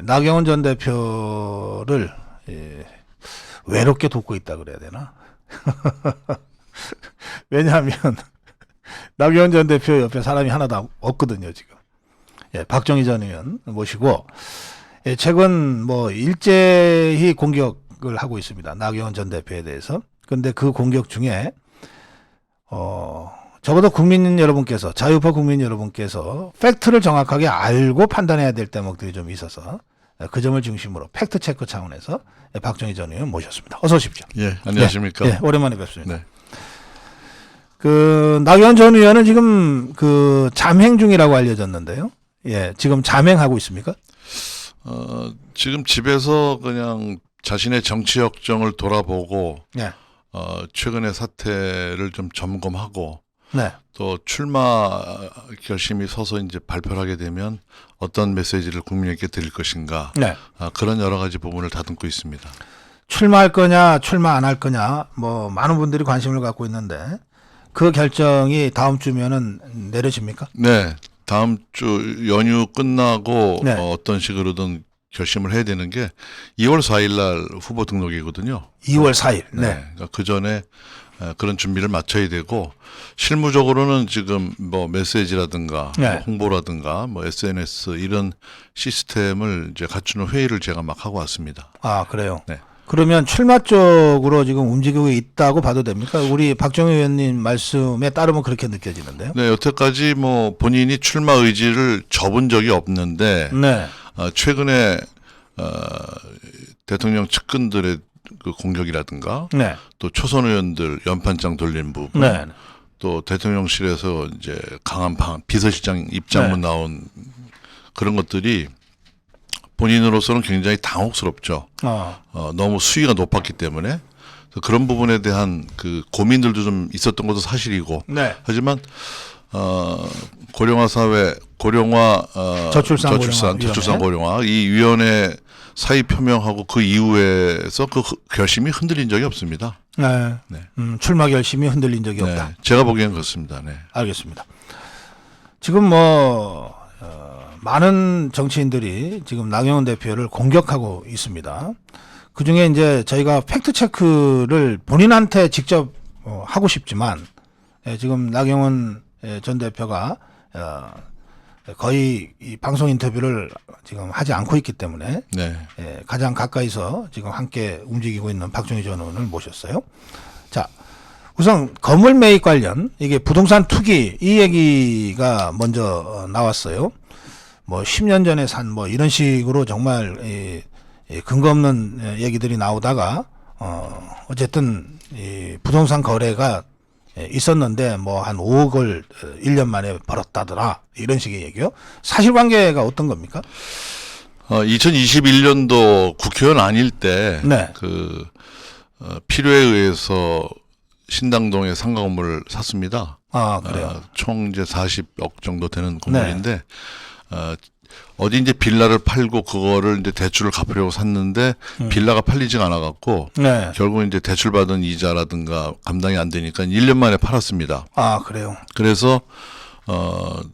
나경원 전 대표를 외롭게 돕고 있다 그래야 되나? 왜냐하면 나경원 전 대표 옆에 사람이 하나도 없거든요, 지금. 예, 박정희 전 의원 모시고 최근 뭐 일제히 공격을 하고 있습니다. 나경원 전 대표에 대해서. 근데 그 공격 중에 적어도 국민 여러분께서, 자유파 국민 여러분께서 팩트를 정확하게 알고 판단해야 될 대목들이 좀 있어서 그 점을 중심으로 팩트 체크 차원에서 박정희 전 의원 모셨습니다. 어서 오십시오. 예, 안녕하십니까. 네, 오랜만에 뵙습니다. 네. 그 나경원 전 의원은 지금 그 잠행 중이라고 알려졌는데요. 예, 지금 잠행하고 있습니까? 지금 집에서 그냥 자신의 정치 역정을 돌아보고 네. 최근의 사태를 좀 점검하고 네. 또 출마 결심이 서서 이제 발표를 하게 되면 어떤 메시지를 국민에게 드릴 것인가. 네. 그런 여러 가지 부분을 다듬고 있습니다. 출마할 거냐, 출마 안 할 거냐, 뭐 많은 분들이 관심을 갖고 있는데 그 결정이 다음 주면은 내려집니까? 네. 다음 주 연휴 끝나고 네. 어떤 식으로든 결심을 해야 되는 게 2월 4일 날 후보 등록이거든요. 2월 4일. 네. 그러니까 그 전에 그런 준비를 마쳐야 되고 실무적으로는 지금 뭐 메시지라든가 네. 뭐 홍보라든가 뭐 SNS 이런 시스템을 이제 갖추는 회의를 제가 막 하고 왔습니다. 아, 그래요. 네. 그러면 출마 쪽으로 지금 움직이고 있다고 봐도 됩니까? 우리 박정희 의원님 말씀에 따르면 그렇게 느껴지는데요. 네, 여태까지 뭐 본인이 출마 의지를 접은 적이 없는데 네. 최근에 대통령 측근들의 그 공격이라든가 네. 또 초선 의원들 연판장 돌린 부분 네. 또 대통령실에서 이제 강한 비서실장 입장문 네. 나온 그런 것들이 본인으로서는 굉장히 당혹스럽죠. 너무 수위가 높았기 때문에 그래서 그런 부분에 대한 그 고민들도 좀 있었던 것도 사실이고. 네. 하지만 고령화 사회, 고령화 저출산 고령화 이 위원회 사의 표명하고 그 이후에서 그 결심이 흔들린 적이 없습니다. 네. 네. 출마 결심이 흔들린 적이 네. 없다. 제가 보기엔 그렇습니다. 네. 알겠습니다. 지금 뭐 많은 정치인들이 지금 나경원 대표를 공격하고 있습니다. 그 중에 이제 저희가 팩트 체크를 본인한테 직접 하고 싶지만 지금 나경원 전 대표가 거의 이 방송 인터뷰를 지금 하지 않고 있기 때문에 네. 가장 가까이서 지금 함께 움직이고 있는 박정희 전 의원을 모셨어요. 자, 우선 건물 매입 관련 이게 부동산 투기 이 얘기가 먼저 나왔어요. 뭐 10년 전에 산 뭐 이런 식으로 정말 근거 없는 얘기들이 나오다가 어쨌든 이 부동산 거래가 있었는데 뭐 한 5억을 1년 만에 벌었다더라 이런 식의 얘기요. 사실관계가 어떤 겁니까? 2021년도 국회의원 아닐 때 네. 그 필요에 의해서 신당동에 상가 건물을 샀습니다. 아, 그래요. 총 이제 40억 정도 되는 건물인데 어디 이제 빌라를 팔고 그거를 이제 대출을 갚으려고 샀는데 빌라가 팔리지가 않아 갖고 네. 결국 이제 대출 받은 이자라든가 감당이 안 되니까 1년 만에 팔았습니다. 아, 그래요. 그래서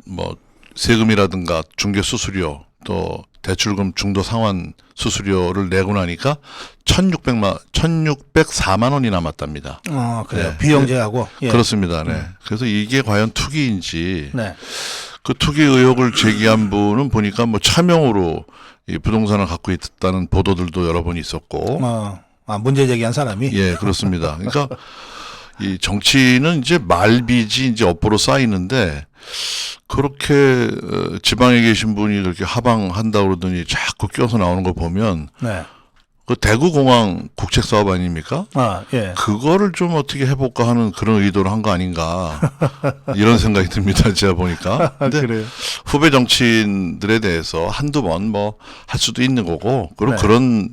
뭐 세금이라든가 중개 수수료 또 대출금 중도 상환 수수료를 내고 나니까 1,604만 원이 남았답니다. 그래요. 네. 비용제하고. 예. 그렇습니다. 네. 그래서 이게 과연 투기인지 네. 그 투기 의혹을 제기한 분은 보니까 뭐 차명으로 이 부동산을 갖고 있다는 보도들도 여러 번 있었고. 문제 제기한 사람이. 예, 그렇습니다. 그러니까 이 정치는 이제 말빚이 이제 업보로 쌓이는데 그렇게 지방에 계신 분이 그렇게 하방한다고 그러더니 자꾸 껴서 나오는 거 보면 네. 그 대구공항 국책 사업 아닙니까? 예. 그거를 좀 어떻게 해볼까 하는 그런 의도를 한 거 아닌가 이런 생각이 듭니다. 제가 보니까. 근데 그래요. 후배 정치인들에 대해서 한두 번 뭐 할 수도 있는 거고 그리고 네. 그런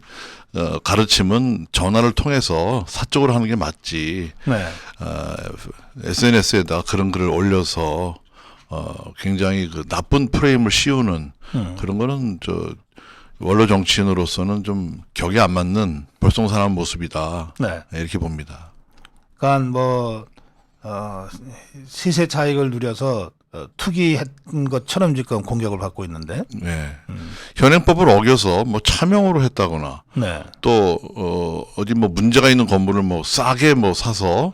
가르침은 전화를 통해서 사적으로 하는 게 맞지. 네. SNS에다 그런 글을 올려서 굉장히 그 나쁜 프레임을 씌우는 그런 거는 원로 정치인으로서는 좀 격이 안 맞는 볼썽사나운 모습이다. 네. 이렇게 봅니다. 그러니까 뭐 시세 차익을 누려서 투기한 것처럼 지금 공격을 받고 있는데. 네. 현행법을 어겨서 뭐 차명으로 했다거나 네. 또 어디 뭐 문제가 있는 건물을 뭐 싸게 뭐 사서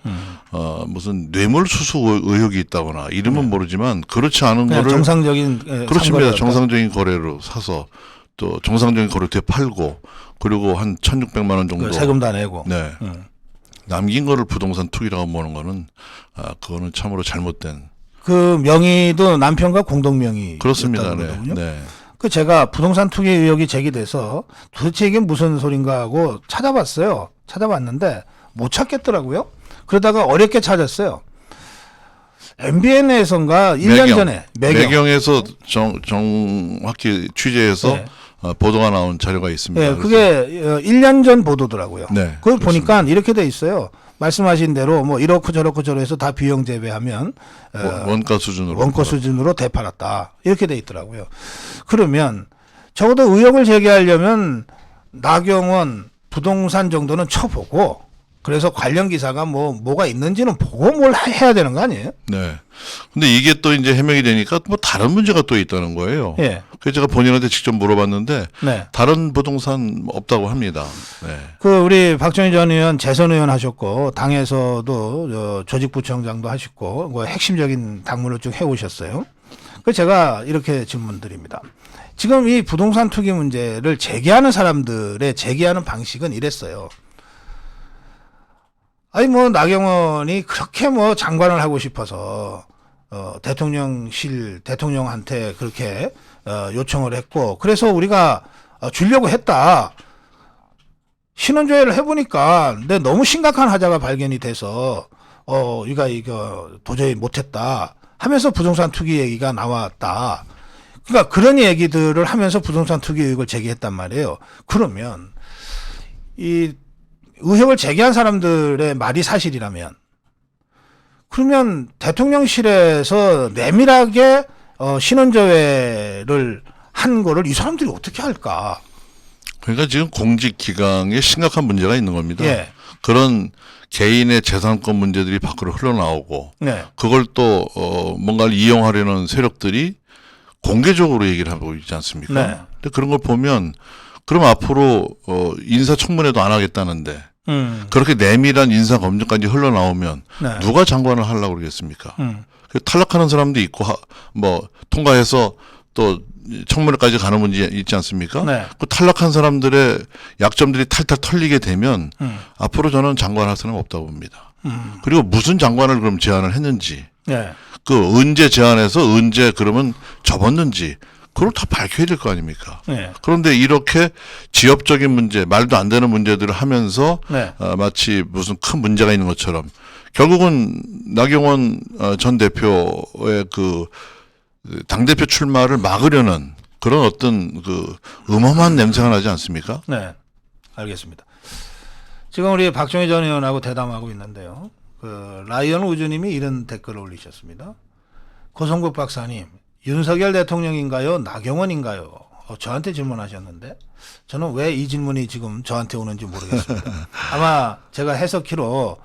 무슨 뇌물수수 의혹이 있다거나 이름은 모르지만 그렇지 않은 거를 정상적인 그렇습니다. 상거래였다. 정상적인 거래로 사서 또 정상적인 거래 뒤에 팔고 그리고 한 1,600만 원 정도 세금 다 내고. 네. 남긴 거를 부동산 투기라고 보는 거는 그거는 참으로 잘못된. 그 명의도 남편과 공동 명의. 그렇습니다. 네. 그러거든요. 네. 그 제가 부동산 투기 의혹이 제기돼서 도대체 이게 무슨 소린가 하고 찾아봤어요. 찾아봤는데 못 찾겠더라고요. 그러다가 어렵게 찾았어요. MBN에선가 1년 전에 매경에서 정확히 취재해서 네. 보도가 나온 자료가 있습니다. 네, 그게 1년 전 보도더라고요. 네, 그걸 그렇습니다. 보니까 이렇게 돼 있어요. 말씀하신 대로 뭐 이렇고 저렇고 저렇게 해서 다 비용 제외하면 원가 수준으로 원가 수준으로 되팔았다. 이렇게 돼 있더라고요. 그러면 적어도 의혹을 제기하려면 나경원 부동산 정도는 쳐보고 그래서 관련 기사가 뭐가 있는지는 보고 뭘 해야 되는 거 아니에요? 네. 근데 이게 또 이제 해명이 되니까 뭐 다른 문제가 또 있다는 거예요. 예. 그래서 제가 본인한테 직접 물어봤는데 네. 다른 부동산 없다고 합니다. 네. 그 우리 박정희 전 의원 재선 의원 하셨고 당에서도 조직부총장도 하셨고 뭐 핵심적인 당무를 쭉 해오셨어요. 그 제가 이렇게 질문드립니다. 지금 이 부동산 투기 문제를 제기하는 사람들의 제기하는 방식은 이랬어요. 아니 뭐 나경원이 그렇게 뭐 장관을 하고 싶어서 대통령한테 그렇게 요청을 했고 그래서 우리가 주려고 했다. 신원조회를 해보니까 근데 너무 심각한 하자가 발견이 돼서 이거 도저히 못했다 하면서 부동산 투기 얘기가 나왔다. 그러니까 그런 얘기들을 하면서 부동산 투기 의혹을 제기했단 말이에요. 그러면 이 의혹을 제기한 사람들의 말이 사실이라면 그러면 대통령실에서 내밀하게 신원조회를 한 거를 이 사람들이 어떻게 할까? 그러니까 지금 공직기강에 심각한 문제가 있는 겁니다. 예. 그런 개인의 재산권 문제들이 밖으로 흘러나오고 네. 그걸 또 뭔가를 이용하려는 세력들이 공개적으로 얘기를 하고 있지 않습니까? 네. 근데 그런 걸 보면 그럼 앞으로 인사청문회도 안 하겠다는데 그렇게 내밀한 인사 검증까지 흘러나오면 네. 누가 장관을 하려고 그러겠습니까? 그 탈락하는 사람도 있고 뭐 통과해서 또 청문회까지 가는 문제 있지 않습니까? 네. 그 탈락한 사람들의 약점들이 탈탈 털리게 되면 앞으로 저는 장관할 사람 없다고 봅니다. 그리고 무슨 장관을 그럼 제안을 했는지 네. 그 언제 제안해서 언제 그러면 접었는지 그걸 다 밝혀야 될 거 아닙니까? 네. 그런데 이렇게 지엽적인 문제, 말도 안 되는 문제들을 하면서 네. 마치 무슨 큰 문제가 있는 것처럼 결국은 나경원 전 대표의 그 당대표 출마를 막으려는 그런 어떤 그 음험한 냄새가 나지 않습니까? 네. 알겠습니다. 지금 우리 박정희 전 의원하고 대담하고 있는데요. 그 라이언 우주님이 이런 댓글을 올리셨습니다. 고성국 박사님, 윤석열 대통령인가요? 나경원인가요? 저한테 질문하셨는데 저는 왜 이 질문이 지금 저한테 오는지 모르겠습니다. 아마 제가 해석키로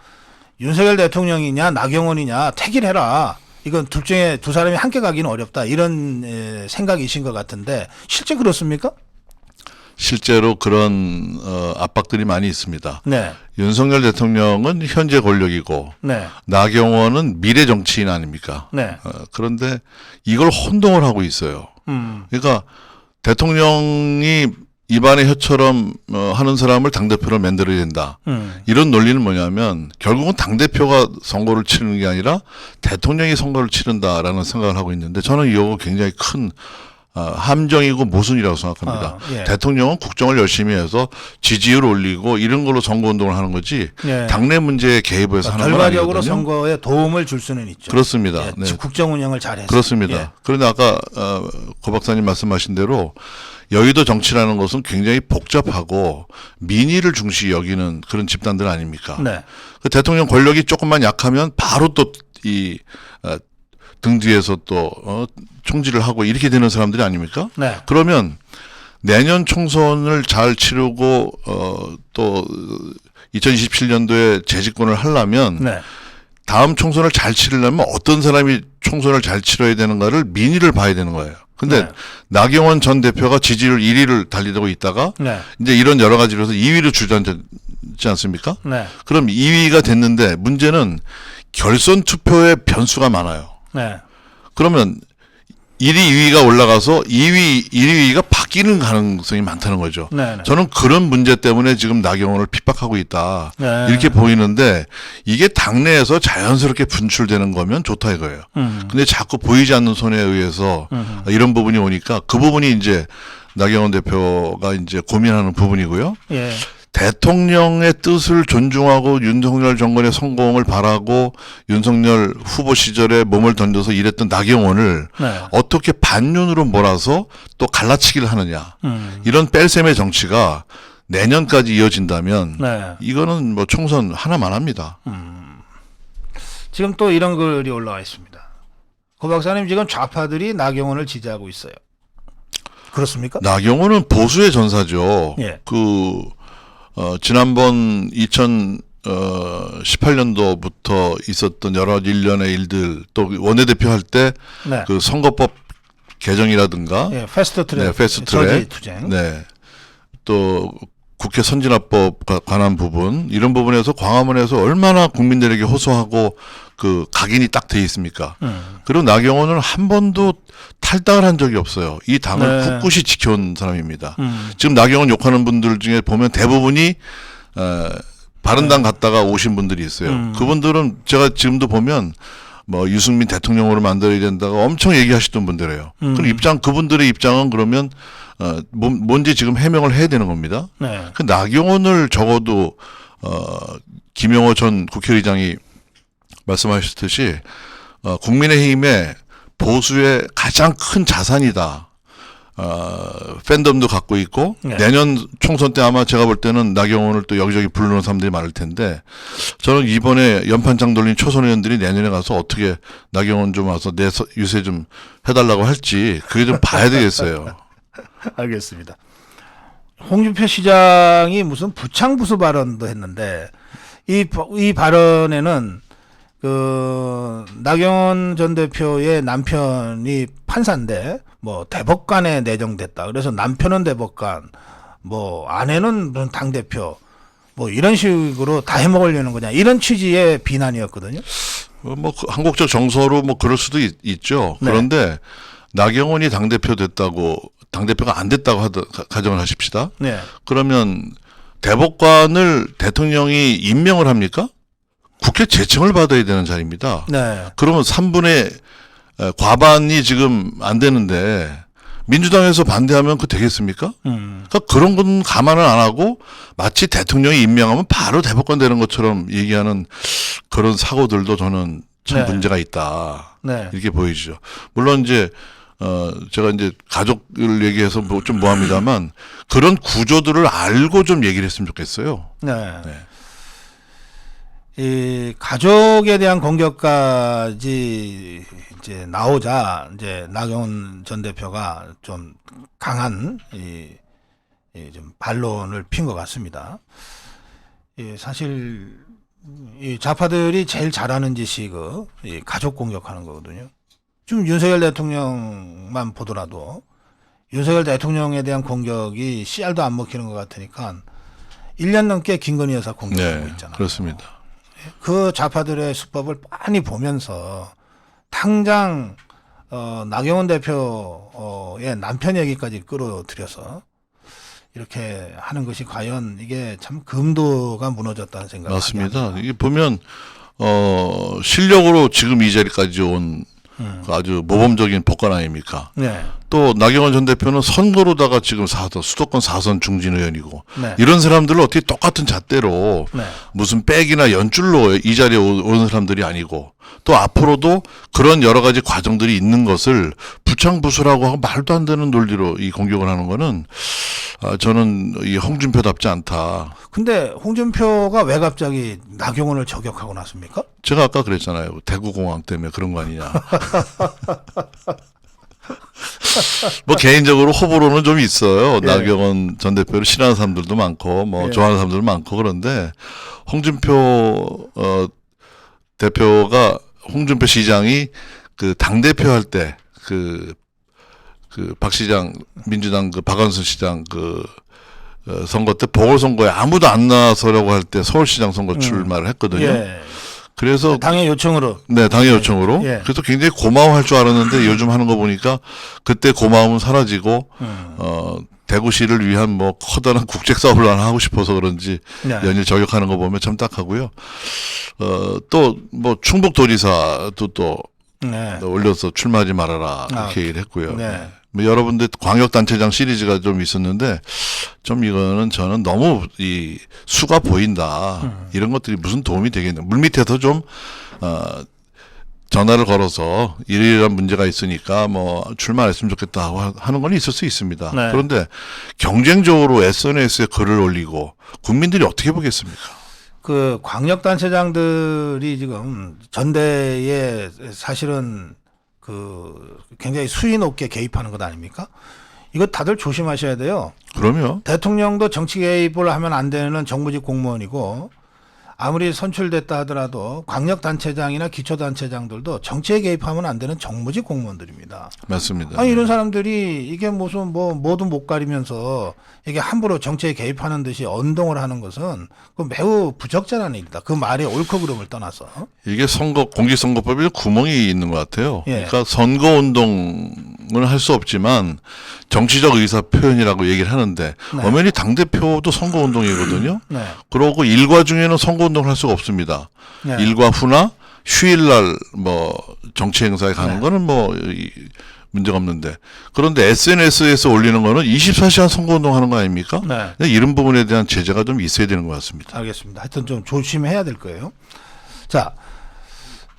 윤석열 대통령이냐 나경원이냐 택일해라. 이건 둘 중에 두 사람이 함께 가기는 어렵다. 이런 생각이신 것 같은데 실제 그렇습니까? 실제로 그런 압박들이 많이 있습니다. 네. 윤석열 대통령은 현재 권력이고 네. 나경원은 미래 정치인 아닙니까? 네. 그런데 이걸 혼동을 하고 있어요. 그러니까 대통령이 입안의 혀처럼 하는 사람을 당대표로 만들어야 된다. 이런 논리는 뭐냐면 결국은 당대표가 선거를 치르는 게 아니라 대통령이 선거를 치른다라는 생각을 하고 있는데 저는 이거 굉장히 큰 함정이고 모순이라고 생각합니다. 예. 대통령은 국정을 열심히 해서 지지율 올리고 이런 걸로 선거운동을 하는 거지 예. 당내 문제에 개입해서 하는 건 결과적으로 아니거든요. 선거에 도움을 줄 수는 있죠. 그렇습니다. 예, 네. 국정 운영을 잘해서. 그렇습니다. 예. 그런데 아까 고 박사님 말씀하신 대로 여의도 정치라는 것은 굉장히 복잡하고 민의를 중시 여기는 그런 집단들 아닙니까? 네. 그 대통령 권력이 조금만 약하면 바로 또 이 등 뒤에서 또 총질을 하고 이렇게 되는 사람들이 아닙니까? 네. 그러면 내년 총선을 잘 치르고 또 2027년도에 재집권을 하려면 네. 다음 총선을 잘 치르려면 어떤 사람이 총선을 잘 치러야 되는가를 민의를 봐야 되는 거예요. 근데 네. 나경원 전 대표가 지지율 1위를 달리고 있다가 네. 이제 이런 여러 가지로 해서 2위를 주저앉지 않습니까? 네. 그럼 2위가 됐는데 문제는 결선 투표에 변수가 많아요. 네. 그러면 1위, 2위가 올라가서 2위, 1위, 2위가 바뀌는 가능성이 많다는 거죠. 네. 네. 저는 그런 문제 때문에 지금 나경원을 핍박하고 있다. 네. 이렇게 보이는데 이게 당내에서 자연스럽게 분출되는 거면 좋다 이거예요. 근데 자꾸 보이지 않는 손에 의해서 이런 부분이 오니까 그 부분이 이제 나경원 대표가 이제 고민하는 부분이고요. 예. 대통령의 뜻을 존중하고 윤석열 정권의 성공을 바라고 윤석열 후보 시절에 몸을 던져서 일했던 나경원을 네. 어떻게 반윤으로 몰아서 또 갈라치기를 하느냐. 이런 뺄셈의 정치가 내년까지 이어진다면 네. 이거는 뭐 총선 하나만 합니다. 지금 또 이런 글이 올라와 있습니다. 고 박사님, 지금 좌파들이 나경원을 지지하고 있어요. 그렇습니까? 나경원은 보수의 전사죠. 예. 지난번 2018년도부터 있었던 여러 일련의 일들, 또 원내대표 할 때 네. 그 선거법 개정이라든가, 예, 패스트트랙, 네, 패스트트랙, 저지 투쟁. 네, 또 국회 선진화법 관한 부분, 이런 부분에서 광화문에서 얼마나 국민들에게 호소하고 그 각인이 딱 돼 있습니까? 그리고 나경원은 한 번도 탈당을 한 적이 없어요. 이 당을 네. 굳굳이 지켜온 사람입니다. 지금 나경원 욕하는 분들 중에 보면 대부분이 바른당 갔다가 오신 분들이 있어요. 그분들은 제가 지금도 보면 뭐 유승민 대통령으로 만들어야 된다고 엄청 얘기하시던 분들이에요. 그분들의 입장은 그러면 뭔지 지금 해명을 해야 되는 겁니다. 네. 그 나경원을 적어도 김영호 전 국회의장이 말씀하셨듯이 국민의힘의 보수의 가장 큰 자산이다. 팬덤도 갖고 있고 네. 내년 총선 때 아마 제가 볼 때는 나경원을 또 여기저기 부르는 사람들이 많을 텐데 저는 이번에 연판장 돌린 초선 의원들이 내년에 가서 어떻게 나경원 좀 와서 내 유세 좀 해달라고 할지 그게 좀 봐야 되겠어요. 알겠습니다. 홍준표 시장이 무슨 부창부수 발언도 했는데 이 발언에는 그 나경원 전 대표의 남편이 판사인데 뭐 대법관에 내정됐다. 그래서 남편은 대법관, 뭐 아내는 당 대표, 뭐 이런 식으로 다 해먹으려는 거냐 이런 취지의 비난이었거든요. 뭐 한국적 정서로 뭐 그럴 수도 있죠. 네. 그런데 나경원이 당 대표 됐다고 당 대표가 안 됐다고 가정을 하십시다. 네. 그러면 대법관을 대통령이 임명을 합니까? 국회 제청을 받아야 되는 자리입니다. 네. 그러면 3분의 과반이 지금 안 되는데 민주당에서 반대하면 그 되겠습니까? 그러니까 그런 건 감안을 안 하고 마치 대통령이 임명하면 바로 대법관 되는 것처럼 얘기하는 그런 사고들도 저는 참 네. 문제가 있다. 네. 이렇게 보이죠. 물론 이제 제가 이제 가족을 얘기해서 좀 뭐합니다만 그런 구조들을 알고 좀 얘기를 했으면 좋겠어요. 네. 네. 이 가족에 대한 공격까지 이제 나오자 이제 나경원 전 대표가 좀 강한 좀 반론을 핀 것 같습니다. 사실 이 좌파들이 제일 잘하는 짓이 이 가족 공격하는 거거든요. 지금 윤석열 대통령만 보더라도 윤석열 대통령에 대한 공격이 씨알도 안 먹히는 것 같으니까 1년 넘게 김건희 여사 공격하고 네, 있잖아요. 그렇습니다. 그 좌파들의 수법을 많이 보면서 당장 나경원 대표의 남편 얘기까지 끌어들여서 이렇게 하는 것이 과연 이게 참 금도가 무너졌다는 생각이 맞습니다. 이게 보면 실력으로 지금 이 자리까지 온 아주 모범적인 복권 아닙니까? 네. 또 나경원 전 대표는 선거로다가 지금 수도권 4선 중진 의원이고 네. 이런 사람들을 어떻게 똑같은 잣대로 네. 무슨 백이나 연줄로 이 자리에 오는 사람들이 아니고 또 앞으로도 그런 여러 가지 과정들이 있는 것을 부창부수라고 하고 말도 안 되는 논리로 이 공격을 하는 거는 저는 이 홍준표답지 않다. 근데 홍준표가 왜 갑자기 나경원을 저격하고 났습니까? 제가 아까 그랬잖아요. 대구공항 때문에 그런 거 아니냐. 뭐 개인적으로 호불호는 좀 있어요. 예. 나경원 전 대표를 싫어하는 사람들도 많고 뭐 예. 좋아하는 사람들도 많고 그런데 홍준표 대표가 홍준표 시장이 그 당대표 할 때 박 시장 민주당 박원순 시장 선거 때 보궐선거에 아무도 안 나서려고 할 때 서울시장 선거 출마를 했거든요. 예. 그래서 당의 요청으로. 네, 당의 요청으로. 예. 그래서 굉장히 고마워할 줄 알았는데 요즘 하는 거 보니까 그때 고마움은 사라지고 대구시를 위한 뭐 커다란 국책 사업을 하고 싶어서 그런지 네. 연일 저격하는 거 보면 참 딱하고요. 또 뭐 충북도지사도 또 네. 올려서 출마하지 말아라 이렇게 얘기를 했고요. 네. 뭐 여러분들 광역단체장 시리즈가 좀 있었는데 좀 이거는 저는 너무 이 수가 보인다. 이런 것들이 무슨 도움이 되겠냐. 물밑에서 좀 전화를 걸어서 이러이러한 문제가 있으니까 뭐 출마했으면 좋겠다 하고 하는 건 있을 수 있습니다. 네. 그런데 경쟁적으로 SNS에 글을 올리고 국민들이 어떻게 보겠습니까? 그 광역단체장들이 지금 전대에 사실은 그 굉장히 수위 높게 개입하는 것 아닙니까? 이거 다들 조심하셔야 돼요. 그럼요. 대통령도 정치 개입을 하면 안 되는 정부직 공무원이고 아무리 선출됐다 하더라도 광역단체장이나 기초단체장들도 정치에 개입하면 안 되는 정무직 공무원들입니다. 맞습니다. 아니 이런 사람들이 이게 무슨 뭐 뭐도 못 가리면서 이게 함부로 정치에 개입하는 듯이 언동을 하는 것은 그 매우 부적절한 일이다. 그 말이 옳고 그름을 떠나서. 이게 공직선거법에 구멍이 있는 것 같아요. 예. 그러니까 선거운동을 할 수 없지만 정치적 의사 표현이라고 얘기를 하는데 네. 엄연히 당대표도 선거운동이거든요. 네. 그러고 일과 중에는 선거운동을 할 수가 없습니다. 네. 일과 후나 휴일날 뭐 정치 행사에 가는 네. 거는 뭐 문제가 없는데 그런데 SNS에서 올리는 거는 24시간 선거운동 하는 거 아닙니까? 네. 이런 부분에 대한 제재가 좀 있어야 되는 것 같습니다. 알겠습니다. 하여튼 좀 조심해야 될 거예요. 자,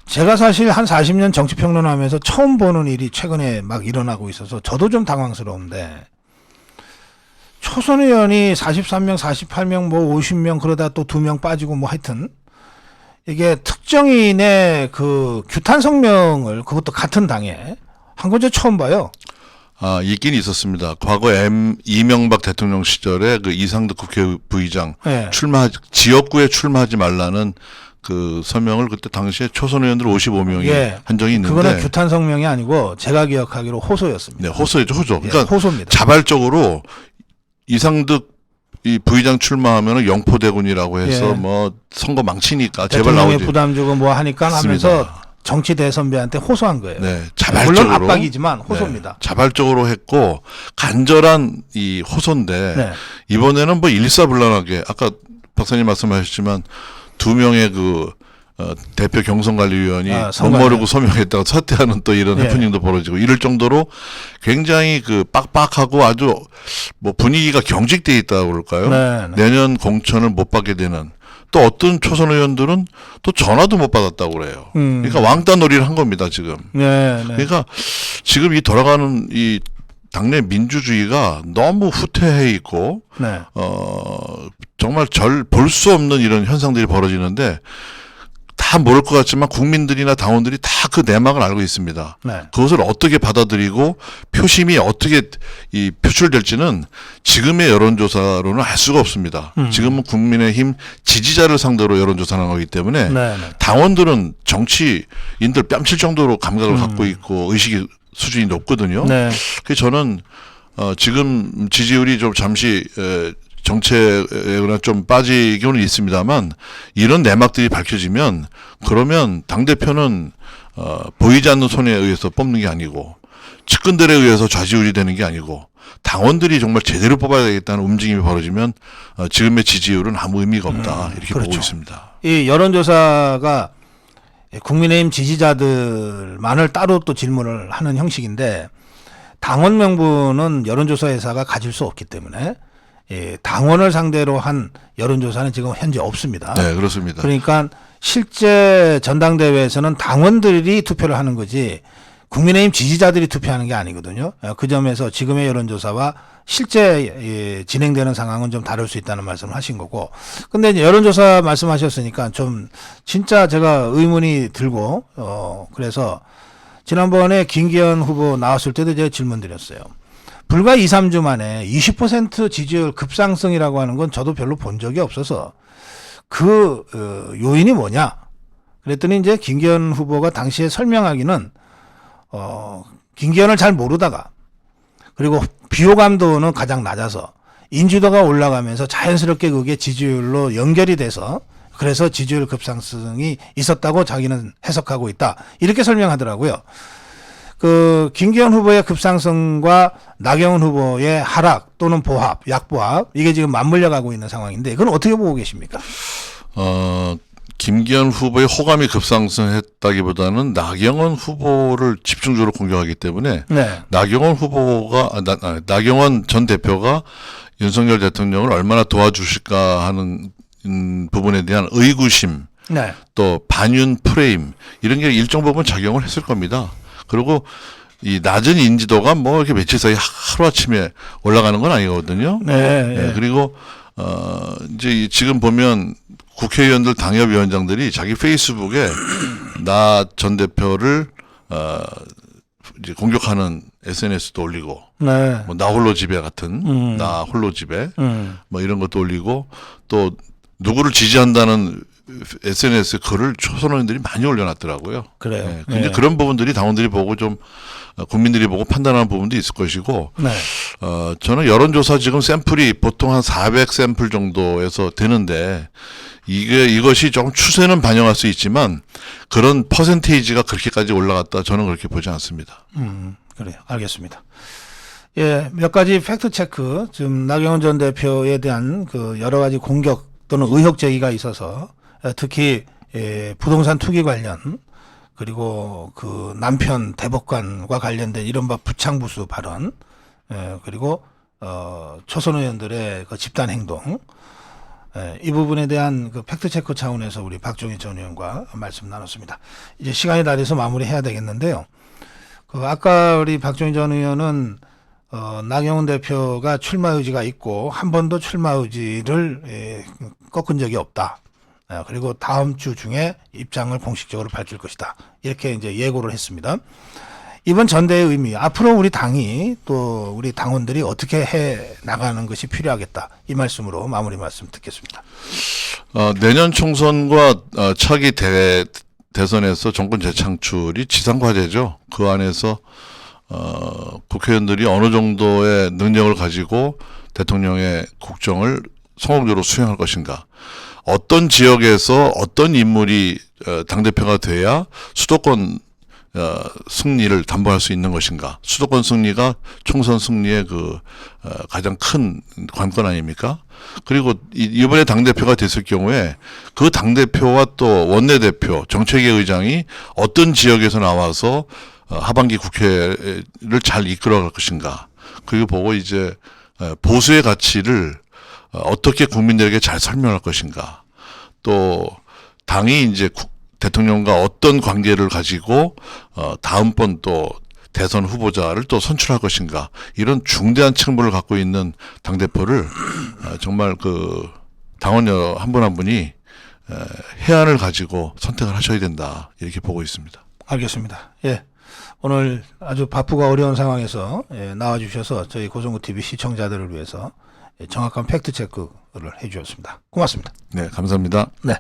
제가 사실 한 40년 정치평론하면서 처음 보는 일이 최근에 막 일어나고 있어서 저도 좀 당황스러운데 초선 의원이 43명, 48명, 뭐 50명 그러다 또 2명 빠지고 뭐 하여튼 이게 특정인의 그 규탄 성명을 그것도 같은 당에 한 건 저 처음 봐요. 아, 있긴 있었습니다. 과거 이명박 대통령 시절에 그 이상득 국회부의장 네. 지역구에 출마하지 말라는 그 서명을 그때 당시에 초선 의원들 55명이 예. 한 적이 있는데. 그거는 규탄 성명이 아니고 제가 기억하기로 호소였습니다. 네, 호소죠, 호소. 예, 그러니까 호소입니다. 자발적으로 이상득 이 부의장 출마하면은 영포대군이라고 해서 예. 뭐 선거 망치니까 제발 대통령이 나오지. 부담 주고 뭐 하니까 맞습니다. 하면서 정치 대선배한테 호소한 거예요. 네, 자발적으로. 물론 압박이지만 호소입니다. 네, 자발적으로 했고 간절한 이 호소인데 네. 이번에는 뭐 일사불란하게 아까 박사님 말씀하셨지만 2명의 대표 경선관리위원이 못 선관위. 모르고 서명했다가 사퇴하는 또 이런 네. 해프닝도 벌어지고 이럴 정도로 굉장히 빡빡하고 아주 뭐 분위기가 경직돼 있다고 그럴까요? 네, 네. 내년 공천을 못 받게 되는 또 어떤 초선 의원들은 또 전화도 못 받았다고 그래요. 그러니까 왕따 놀이를 한 겁니다, 지금. 네, 네. 그러니까 지금 이 돌아가는 이 당내 민주주의가 너무 후퇴해 있고 네. 정말 볼 수 없는 이런 현상들이 벌어지는데 다 모를 것 같지만 국민들이나 당원들이 다 그 내막을 알고 있습니다. 네. 그것을 어떻게 받아들이고 표심이 어떻게 표출될지는 지금의 여론조사로는 알 수가 없습니다. 지금은 국민의힘 지지자를 상대로 여론조사를 하기 때문에 네, 네. 당원들은 정치인들 뺨칠 정도로 감각을 갖고 있고 의식이 수준이 높거든요. 네. 그래서 저는 지금 지지율이 좀 잠시 정책에 좀 빠지기는 있습니다만 이런 내막들이 밝혀지면 그러면 당대표는 보이지 않는 손에 의해서 뽑는 게 아니고 측근들에 의해서 좌지우지 되는 게 아니고 당원들이 정말 제대로 뽑아야 되겠다는 움직임이 벌어지면 지금의 지지율은 아무 의미가 없다 이렇게 그렇죠. 보고 있습니다. 이 여론조사가 국민의힘 지지자들만을 따로 또 질문을 하는 형식인데 당원 명부는 여론조사 회사가 가질 수 없기 때문에 당원을 상대로 한 여론조사는 지금 현재 없습니다. 네, 그렇습니다. 그러니까 실제 전당대회에서는 당원들이 투표를 하는 거지 국민의힘 지지자들이 투표하는 게 아니거든요. 그 점에서 지금의 여론조사와 실제 진행되는 상황은 좀 다를 수 있다는 말씀을 하신 거고. 근데 이제 여론조사 말씀하셨으니까 좀 진짜 제가 의문이 들고, 그래서 지난번에 김기현 후보 나왔을 때도 제가 질문 드렸어요. 불과 2, 3주 만에 20% 지지율 급상승이라고 하는 건 저도 별로 본 적이 없어서 그 요인이 뭐냐? 그랬더니 이제 김기현 후보가 당시에 설명하기는 김기현을 잘 모르다가 그리고 비호감도는 가장 낮아서 인지도가 올라가면서 자연스럽게 그게 지지율로 연결이 돼서 그래서 지지율 급상승이 있었다고 자기는 해석하고 있다. 이렇게 설명하더라고요. 그 김기현 후보의 급상승과 나경원 후보의 하락 또는 보합, 약보합 이게 지금 맞물려 가고 있는 상황인데 이건 어떻게 보고 계십니까? 김기현 후보의 호감이 급상승했다기보다는 나경원 후보를 집중적으로 공격하기 때문에 네. 나경원 나경원 전 대표가 윤석열 대통령을 얼마나 도와주실까 하는 부분에 대한 의구심, 네. 또 반윤 프레임 이런 게 일정 부분 작용을 했을 겁니다. 그리고 이 낮은 인지도가 뭐 이렇게 며칠 사이 하루아침에 올라가는 건 아니거든요. 네. 그리고 이제 지금 보면 국회의원들 당협위원장들이 자기 페이스북에 나 전 대표를 이제 공격하는 SNS도 올리고 네. 뭐 나 홀로 집에 같은 나 홀로 집에 뭐 이런 것도 올리고 또 누구를 지지한다는 SNS 글을 초선 의원들이 많이 올려놨더라고요. 그래요. 네, 근데 그런 부분들이 당원들이 보고 좀 국민들이 보고 판단하는 부분도 있을 것이고, 네. 저는 여론조사 지금 샘플이 보통 한 400샘플 정도에서 되는데 이것이 조금 추세는 반영할 수 있지만 그런 퍼센테이지가 그렇게까지 올라갔다 저는 그렇게 보지 않습니다. 그래요. 알겠습니다. 예, 몇 가지 팩트 체크, 지금 나경원 전 대표에 대한 그 여러 가지 공격 또는 의혹 제기가 있어서 특히 부동산 투기 관련 그리고 그 남편 대법관과 관련된 이른바 부창부수 발언 그리고 초선 의원들의 그 집단 행동 이 부분에 대한 그 팩트 체크 차원에서 우리 박종희 전 의원과 말씀 나눴습니다. 이제 시간이 다 돼서 마무리해야 되겠는데요. 그 아까 우리 박종희 전 의원은 나경원 대표가 출마 의지가 있고 한 번도 출마 의지를 꺾은 적이 없다. 그리고 다음 주 중에 입장을 공식적으로 밝힐 것이다. 이렇게 이제 예고를 했습니다. 이번 전대의 의미, 앞으로 우리 당이 또 우리 당원들이 어떻게 해 나가는 것이 필요하겠다. 이 말씀으로 마무리 말씀 듣겠습니다. 내년 총선과 차기 대선에서 정권 재창출이 지상과제죠. 그 안에서 국회의원들이 어느 정도의 능력을 가지고 대통령의 국정을 성공적으로 수행할 것인가. 어떤 지역에서 어떤 인물이 당대표가 돼야 수도권 승리를 담보할 수 있는 것인가. 수도권 승리가 총선 승리의 가장 큰 관건 아닙니까? 그리고 이번에 당대표가 됐을 경우에 그 당대표와 또 원내대표, 정책위 의장이 어떤 지역에서 나와서 하반기 국회를 잘 이끌어갈 것인가. 그리고 보고 이제 보수의 가치를 어떻게 국민들에게 잘 설명할 것인가. 또 당이 이제 대통령과 어떤 관계를 가지고 다음번 또 대선 후보자를 또 선출할 것인가. 이런 중대한 책무를 갖고 있는 당대표를 정말 그 당원 한 분 한 분이 해안을 가지고 선택을 하셔야 된다. 이렇게 보고 있습니다. 알겠습니다. 예. 오늘 아주 바쁘고 어려운 상황에서 나와주셔서 저희 고성구TV 시청자들을 위해서 정확한 팩트 체크를 해주셨습니다. 고맙습니다. 네, 감사합니다. 네.